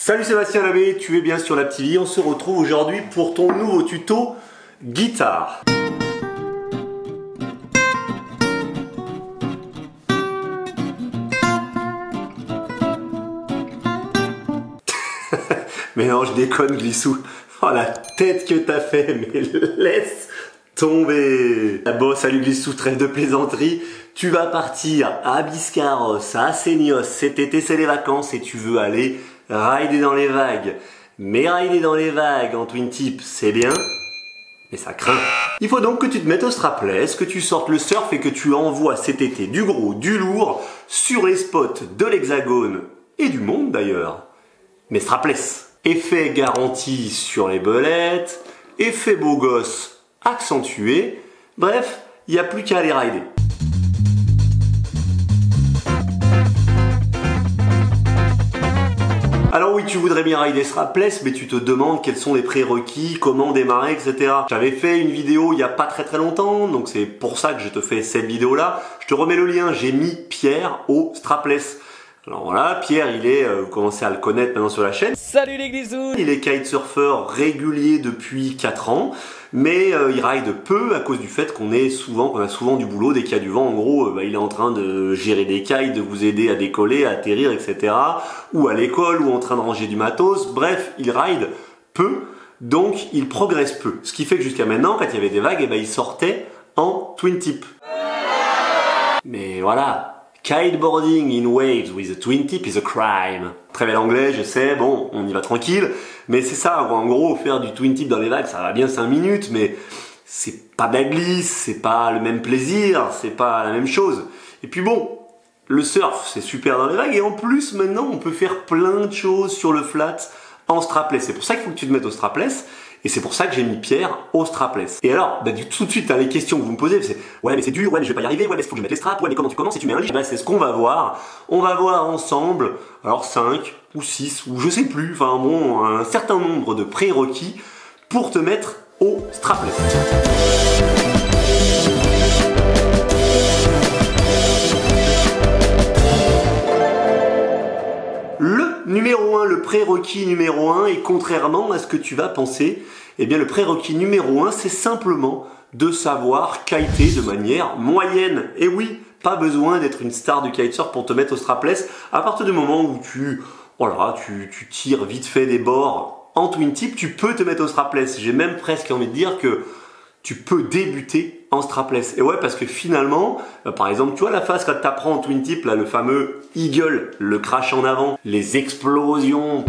Salut Sébastien Labbé, tu es bien sur la TV. On se retrouve aujourd'hui pour ton nouveau tuto guitare. Mais non, je déconne Glissou. Oh la tête que t'as fait, mais laisse tomber. Ah bon, salut Glissou, trêve de plaisanterie. Tu vas partir à Biscarrosse, à Seignos, cet été c'est les vacances et tu veux aller rider dans les vagues. Mais rider dans les vagues en twin tip, c'est bien, mais ça craint. Il faut donc que tu te mettes au strapless, que tu sortes le surf et que tu envoies cet été du gros, du lourd, sur les spots de l'Hexagone et du monde d'ailleurs. Mais strapless. Effet garanti sur les belettes, effet beau gosse accentué, bref, il n'y a plus qu'à aller rider. Alors oui, tu voudrais bien rider strapless, mais tu te demandes quels sont les prérequis, comment démarrer, etc. J'avais fait une vidéo il n'y a pas très longtemps, donc c'est pour ça que je te fais cette vidéo-là. Je te remets le lien, j'ai mis Pierre au strapless. Alors voilà, Pierre, il est, vous commencez à le connaître maintenant sur la chaîne. Salut les glissous! Il est kitesurfer régulier depuis 4 ans, mais il ride peu à cause du fait qu'on a souvent du boulot. Dès qu'il y a du vent, en gros, il est en train de gérer des kites, de vous aider à décoller, à atterrir, etc. Ou à l'école, ou en train de ranger du matos. Bref, il ride peu, donc il progresse peu. Ce qui fait que jusqu'à maintenant, quand il y avait des vagues, il sortait en twin tip. Mais voilà. Kiteboarding in waves with a twin tip is a crime. Très bel anglais, je sais, bon, on y va tranquille, mais c'est ça, en gros, faire du twin tip dans les vagues, ça va bien 5 minutes, mais c'est pas de la glisse, c'est pas le même plaisir, c'est pas la même chose. Et puis bon, le surf, c'est super dans les vagues, et en plus, maintenant, on peut faire plein de choses sur le flat en strapless. C'est pour ça qu'il faut que tu te mettes au strapless. Et c'est pour ça que j'ai mis Pierre au strapless. Et alors, tout de suite, les questions que vous me posez, c'est ouais mais c'est dur, ouais mais je vais pas y arriver, ouais mais il faut que je mette les straps, ouais mais comment tu commences et tu mets un leash? C'est ce qu'on va voir. On va voir ensemble, alors 5 ou 6 ou je sais plus, enfin bon, un certain nombre de prérequis pour te mettre au strapless. Numéro 1, le prérequis numéro 1, et contrairement à ce que tu vas penser, eh bien le prérequis numéro 1, c'est simplement de savoir kiter de manière moyenne. Et oui, pas besoin d'être une star du kitesurf pour te mettre au strapless. À partir du moment où tu tires vite fait des bords en twin tip, tu peux te mettre au strapless. J'ai même presque envie de dire que tu peux débuter en strapless. Et ouais, parce que finalement, par exemple, tu vois la phase quand tu apprends en twin tip, là, le fameux eagle, le crash en avant, les explosions,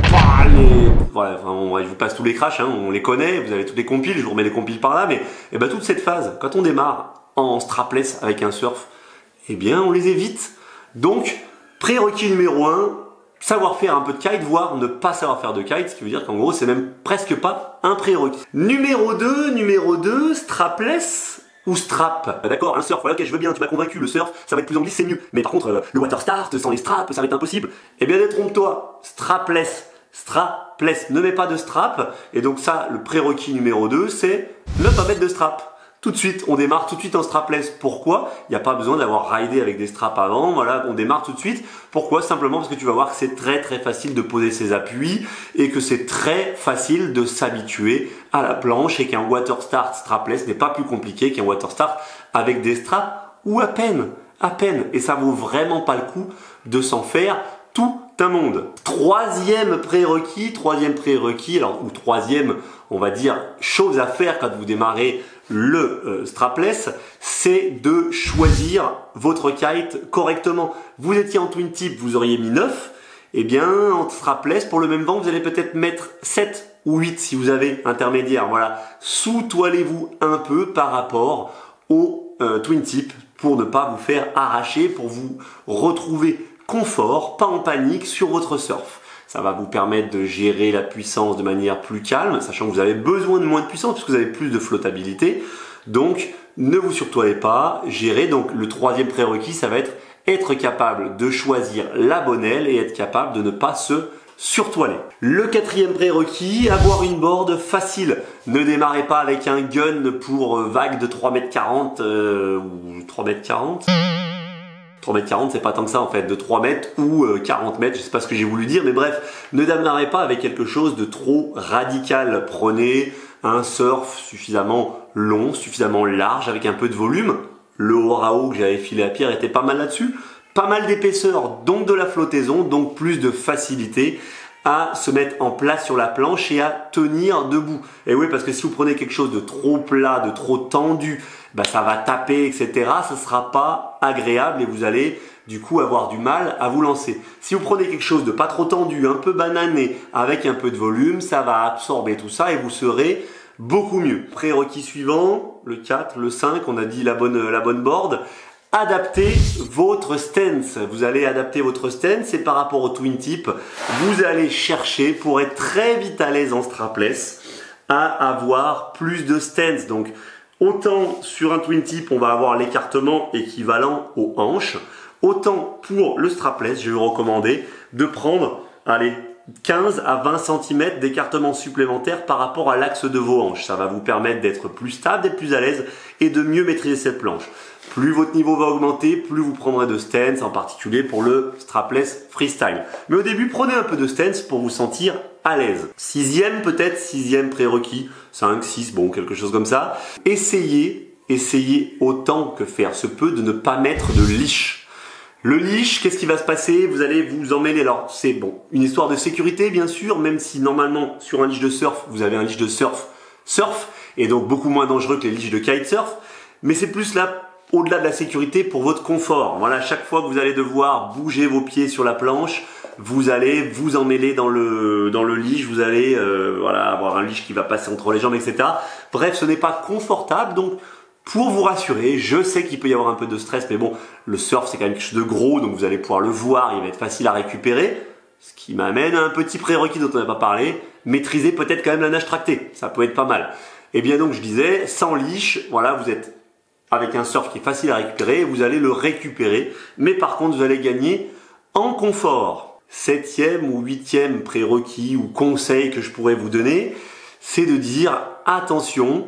voilà, enfin, je vous passe tous les crashs, hein, on les connaît, vous avez toutes les compiles, je vous remets les compiles par là, mais toute cette phase, quand on démarre en strapless avec un surf, eh bien, on les évite. Donc, prérequis numéro 1, savoir faire un peu de kite, voire ne pas savoir faire de kite, ce qui veut dire qu'en gros, c'est même presque pas un prérequis. Numéro 2, strapless ou strap. D'accord, un surf, voilà, ok, je veux bien, tu m'as convaincu, le surf, ça va être plus en glisse, c'est mieux. Mais par contre, le water start, sans les straps, ça va être impossible. Eh bien, détrompe-toi, strapless, ne mets pas de strap. Et donc ça, le prérequis numéro 2, c'est ne pas mettre de strap. Tout de suite, on démarre tout de suite en strapless. Pourquoi? Il n'y a pas besoin d'avoir ridé avec des straps avant. Voilà, on démarre tout de suite. Pourquoi? Simplement parce que tu vas voir que c'est très facile de poser ses appuis et que c'est très facile de s'habituer à la planche et qu'un water start strapless n'est pas plus compliqué qu'un water start avec des straps ou à peine. Et ça vaut vraiment pas le coup de s'en faire tout un monde. Troisième prérequis, alors, ou troisième, on va dire, chose à faire quand vous démarrez le strapless, c'est de choisir votre kite correctement. Vous étiez en twin tip, vous auriez mis 9, et bien en strapless, pour le même vent, vous allez peut-être mettre 7 ou 8 si vous avez intermédiaire. Voilà, sous-toilez-vous un peu par rapport au twin tip pour ne pas vous faire arracher, pour vous retrouver confort, pas en panique sur votre surf. Ça va vous permettre de gérer la puissance de manière plus calme, sachant que vous avez besoin de moins de puissance puisque vous avez plus de flottabilité. Donc, ne vous surtoilez pas, gérez. Donc, le troisième prérequis, ça va être capable de choisir la bonne aile et être capable de ne pas se surtoiler. Le quatrième prérequis, avoir une board facile. Ne démarrez pas avec un gun pour vague de 3,40 m ou 3,40 m. 3,40 m, c'est pas tant que ça en fait, de 3 mètres ou 40 mètres, je sais pas ce que j'ai voulu dire, mais bref, ne démarrez pas avec quelque chose de trop radical. Prenez un surf suffisamment long, suffisamment large, avec un peu de volume. Le Orao que j'avais filé à Pierre était pas mal là-dessus. Pas mal d'épaisseur, donc de la flottaison, donc plus de facilité à se mettre en place sur la planche et à tenir debout. Et oui, parce que si vous prenez quelque chose de trop plat, de trop tendu, bah ça va taper, etc. Ça sera pas agréable et vous allez du coup avoir du mal à vous lancer. Si vous prenez quelque chose de pas trop tendu, un peu banané, avec un peu de volume, ça va absorber tout ça et vous serez beaucoup mieux. Prérequis suivant, le 4, le 5, on a dit la bonne board. Adaptez votre stance. Vous allez adapter votre stance et par rapport au twin tip, vous allez chercher pour être très vite à l'aise en strapless à avoir plus de stance. Donc autant sur un twin tip, on va avoir l'écartement équivalent aux hanches, autant pour le strapless, je vais vous recommander de prendre, allez, 15 à 20 cm d'écartement supplémentaire par rapport à l'axe de vos hanches. Ça va vous permettre d'être plus stable, d'être plus à l'aise et de mieux maîtriser cette planche. Plus votre niveau va augmenter, plus vous prendrez de stance, en particulier pour le strapless freestyle. Mais au début, prenez un peu de stance pour vous sentir à l'aise. Sixième peut-être, sixième prérequis, 5, 6, bon, quelque chose comme ça. Essayez autant que faire se peut de ne pas mettre de leash. Le leash, qu'est-ce qui va se passer? Vous allez vous emmêler. Alors, c'est bon, une histoire de sécurité, bien sûr, même si normalement, sur un leash de surf, vous avez un leash de surf, et donc beaucoup moins dangereux que les leashs de kitesurf. Mais c'est plus là, au-delà de la sécurité, pour votre confort. Voilà, chaque fois que vous allez devoir bouger vos pieds sur la planche, vous allez vous emmêler dans le leash, vous allez voilà, avoir un leash qui va passer entre les jambes, etc. Bref, ce n'est pas confortable, donc pour vous rassurer, je sais qu'il peut y avoir un peu de stress, mais bon, le surf c'est quand même quelque chose de gros, donc vous allez pouvoir le voir, il va être facile à récupérer. Ce qui m'amène à un petit prérequis dont on n'a pas parlé, maîtriser peut-être quand même la nage tractée, ça peut être pas mal. Et bien donc je disais, sans leash, voilà, vous êtes avec un surf qui est facile à récupérer, vous allez le récupérer, mais par contre vous allez gagner en confort. Septième ou huitième prérequis ou conseil que je pourrais vous donner, c'est de dire attention,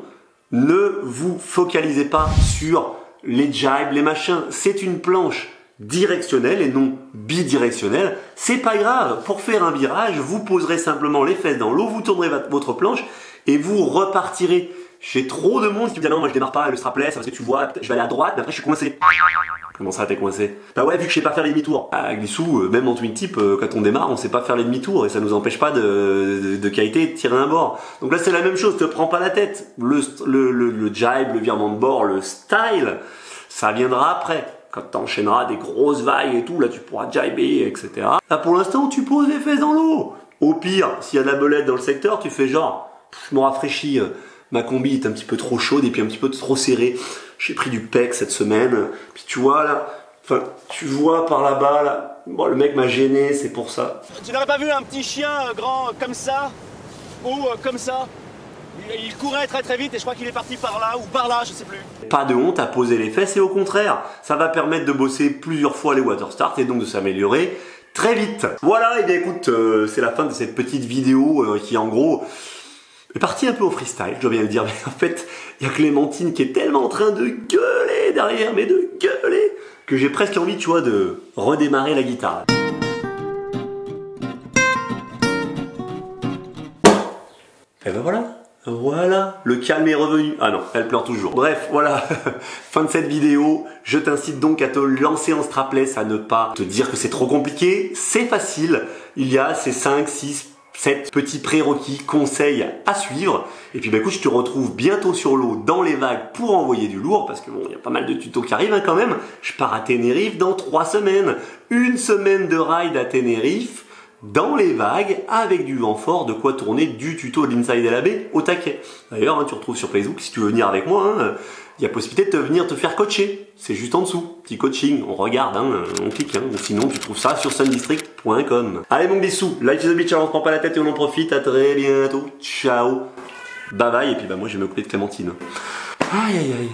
ne vous focalisez pas sur les jibes, les machins. C'est une planche directionnelle et non bidirectionnelle. C'est pas grave. Pour faire un virage, vous poserez simplement les fesses dans l'eau, vous tournerez votre planche et vous repartirez. J'ai trop de monde qui me dit non, moi je démarre pas le strapless parce que tu vois, je vais aller à droite, mais après je suis coincé. Comment ça, t'es coincé? Bah ouais, vu que je sais pas faire les demi-tours. Ah, Glissou, même en twin tip, quand on démarre, on sait pas faire les demi-tours et ça nous empêche pas de kiter et de tirer un bord. Donc là, c'est la même chose, te prends pas la tête. Le jibe, le virement de bord, le style, ça viendra après. Quand t'enchaîneras des grosses vagues et tout, là tu pourras jiber, etc. Là pour l'instant, tu poses les fesses dans l'eau. Au pire, s'il y a de la belette dans le secteur, tu fais genre, je me rafraîchis. Ma combi est un petit peu trop chaude et puis un petit peu trop serrée. J'ai pris du PEC cette semaine. Puis tu vois là, enfin tu vois par là-bas là, bon, le mec m'a gêné, c'est pour ça. Tu n'aurais pas vu un petit chien grand comme ça ou comme ça? Il courait très très vite et je crois qu'il est parti par là ou par là, je sais plus. Pas de honte à poser les fesses et au contraire, ça va permettre de bosser plusieurs fois les water start et donc de s'améliorer très vite. Voilà, et bien écoute, c'est la fin de cette petite vidéo qui en gros est parti un peu au freestyle, je dois bien le dire, mais en fait, il y a Clémentine qui est tellement en train de gueuler derrière, mais de gueuler, que j'ai presque envie, tu vois, de redémarrer la guitare. Et ben voilà, le calme est revenu. Ah non, elle pleure toujours. Bref, voilà, fin de cette vidéo. Je t'incite donc à te lancer en strapless, à ne pas te dire que c'est trop compliqué. C'est facile, il y a ces 5, 6, 7 petits prérequis, conseils à suivre. Et puis bah écoute, je te retrouve bientôt sur l'eau dans les vagues pour envoyer du lourd, parce que bon, il y a pas mal de tutos qui arrivent quand même. Je pars à Tenerife dans 3 semaines. Une semaine de ride à Tenerife, dans les vagues, avec du vent fort, de quoi tourner du tuto de l'Inside LAB au taquet. D'ailleurs, tu retrouves sur Facebook, si tu veux venir avec moi, il y a possibilité de venir te faire coacher. C'est juste en dessous. Petit coaching. On regarde, on clique. Ou sinon, tu trouves ça sur sundistrict.com. Allez, mon bisou. Life is a beach, on se prend pas la tête et on en profite. À très bientôt. Ciao. Bye bye. Et puis, bah, moi, je vais m'occuper de Clémentine. Aïe, aïe, aïe.